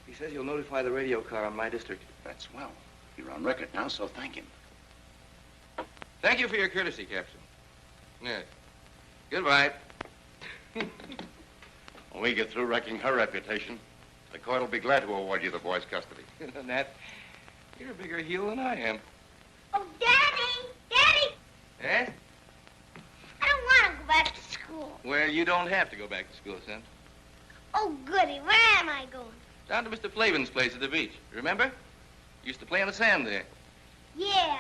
He says he'll notify the radio car on my district. That's swell. You're on record now, so thank him. Thank you for your courtesy, Captain. Yes. Goodbye. When we get through wrecking her reputation, the court will be glad to award you the boy's custody. Nat, you're a bigger heel than I am. Oh, Daddy! Daddy! Yes? I don't want to go back to school. Well, you don't have to go back to school, son. Oh, goody. Where am I going? Down to Mr. Flavin's place at the beach. Remember? Used to play on the sand there. Yeah.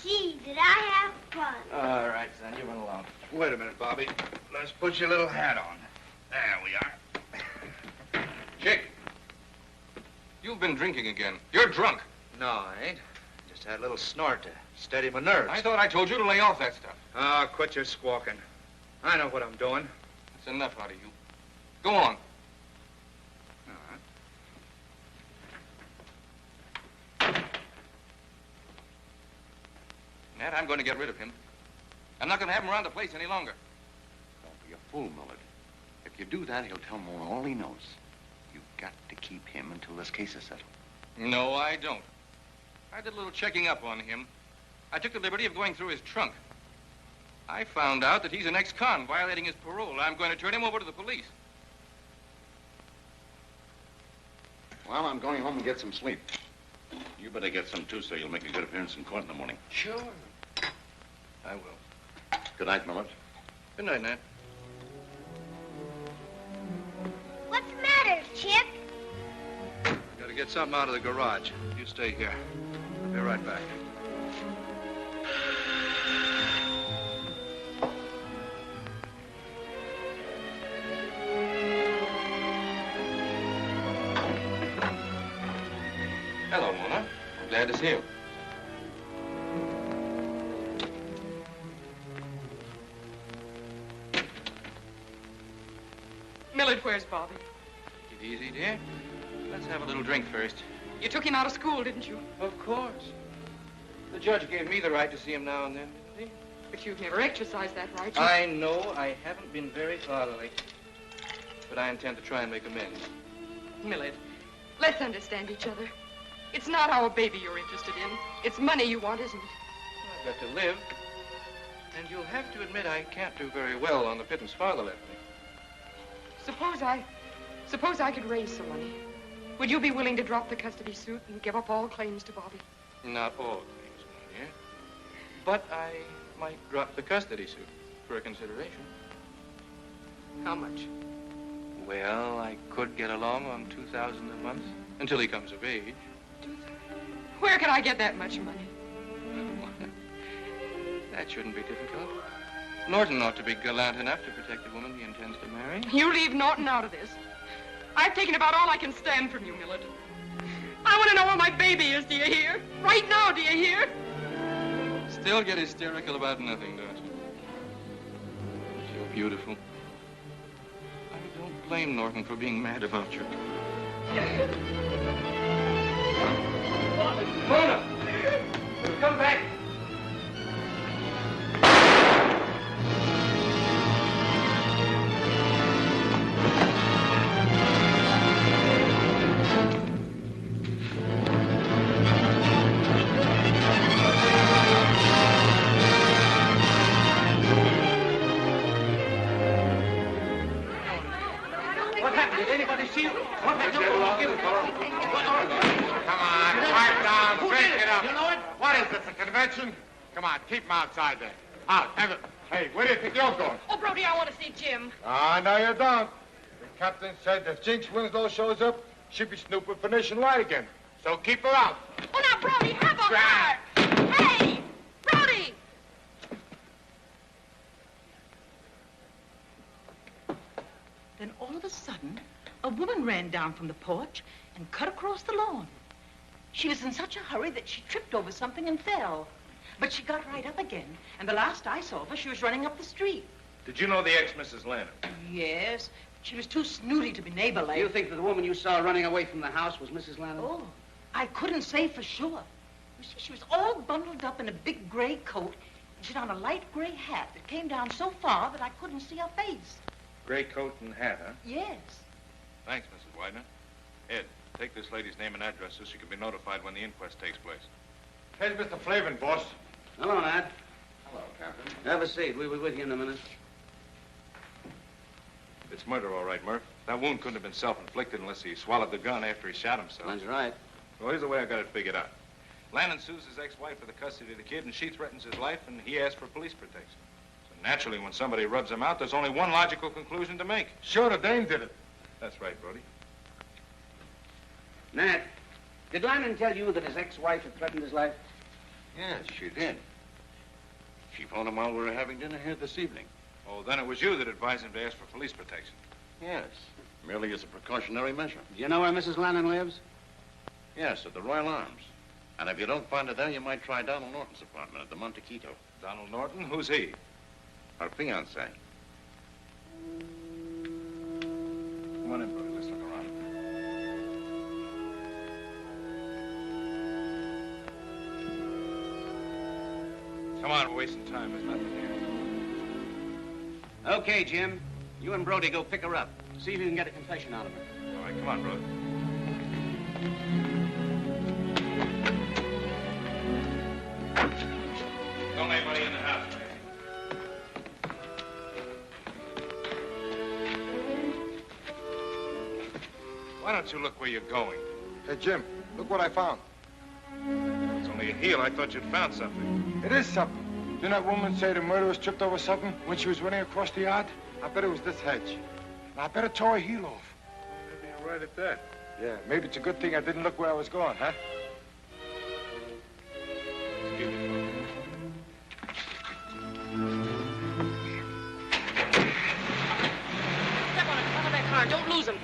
Gee, did I have fun. All right, son. You run along. Wait a minute, Bobby. Let's put your little hat on. There we are. Chick. You've been drinking again. You're drunk. No, I ain't. Just had a little snort to steady my nerves. I thought I told you to lay off that stuff. Oh, quit your squawking. I know what I'm doing. That's enough out of you. Go on. Nat, I'm going to get rid of him. I'm not going to have him around the place any longer. Don't be a fool, Millard. If you do that, he'll tell Moore all he knows. You've got to keep him until this case is settled. No, I don't. I did a little checking up on him. I took the liberty of going through his trunk. I found out that he's an ex-con violating his parole. I'm going to turn him over to the police. Well, I'm going home and get some sleep. You better get some, too, so you'll make a good appearance in court in the morning. Sure. I will. Good night, Millard. Good night, Nat. What's the matter, Chip? Got to get something out of the garage. You stay here. I'll be right back. Hello, Mona. Glad to see you. Millard, where's Bobby? Take it easy, dear. Let's have a little drink first. You took him out of school, didn't you? Of course. The judge gave me the right to see him now and then, didn't he? But you've never exercised that right. I know I haven't been very fatherly, but I intend to try and make amends. Millard, let's understand each other. It's not our baby you're interested in. It's money you want, isn't it? I've got to live, and you'll have to admit I can't do very well on the pittance father left me. Suppose I could raise some money. Would you be willing to drop the custody suit and give up all claims to Bobby? Not all claims, my dear. But I might drop the custody suit for a consideration. How much? Well, I could get along on $2,000 a month until he comes of age. Where can I get that much money? That shouldn't be difficult. Norton ought to be gallant enough to protect the woman he intends to marry. You leave Norton out of this. I've taken about all I can stand from you, Millard. I want to know where my baby is, do you hear? Right now, do you hear? Still get hysterical about nothing, don't you? You're beautiful. I don't blame Norton for being mad about you. Mona! Come back! Come on, keep him outside there. Out. Hey, where do you think you're going? Oh, Brody, I want to see Jim. Ah, no, you don't. The captain said if Jinx Winslow shows up, she'll be snooping for nationwide again. So keep her out. Oh, now, Brody, have a heart. Hey, Brody! Then all of a sudden, a woman ran down from the porch and cut across the lawn. She was in such a hurry that she tripped over something and fell. But she got right up again, and the last I saw of her, she was running up the street. Did you know the ex-Mrs. Lanham? Yes. She was too snooty to be neighborly. You think that the woman you saw running away from the house was Mrs. Lanham? Oh, I couldn't say for sure. You see, she was all bundled up in a big gray coat, and she had on a light gray hat that came down so far that I couldn't see her face. Gray coat and hat, huh? Yes. Thanks, Mrs. Widener. Ed. Take this lady's name and address so she can be notified when the inquest takes place. Here's Mr. Flavin, boss. Hello, Nat. Hello, Captain. Have a seat. We'll be with you in a minute. It's murder, all right, Murph. That wound couldn't have been self-inflicted unless he swallowed the gun after he shot himself. That's right. Well, here's the way I got it figured out. Landon sues his ex-wife for the custody of the kid, and she threatens his life, and he asks for police protection. So naturally, when somebody rubs him out, there's only one logical conclusion to make. Sure, the dame did it. That's right, Brody. Nat, did Lyman tell you that his ex-wife had threatened his life? Yes, she did. She phoned him while we were having dinner here this evening. Oh, then it was you that advised him to ask for police protection. Yes, merely as a precautionary measure. Do you know where Mrs. Lannon lives? Yes, at the Royal Arms. And if you don't find her there, you might try Donald Norton's apartment at the Montequito. Donald Norton? Who's he? Her fiancé. Come on in, Brody. Let's look around. Come on, we're wasting time. There's nothing here. Okay, Jim. You and Brody go pick her up. See if you can get a confession out of her. All right, come on, Brody. Don't let anybody in the house, man. Why don't you look where you're going? Hey, Jim, look what I found. It's only a heel. I thought you'd found something. It is something. Didn't that woman say the murderers tripped over something when she was running across the yard? I bet it was this hedge. And I bet it tore her heel off. Maybe you're right at that. Yeah, maybe it's a good thing I didn't look where I was going, huh? Excuse me. Step on it. Come on that car. Don't lose him.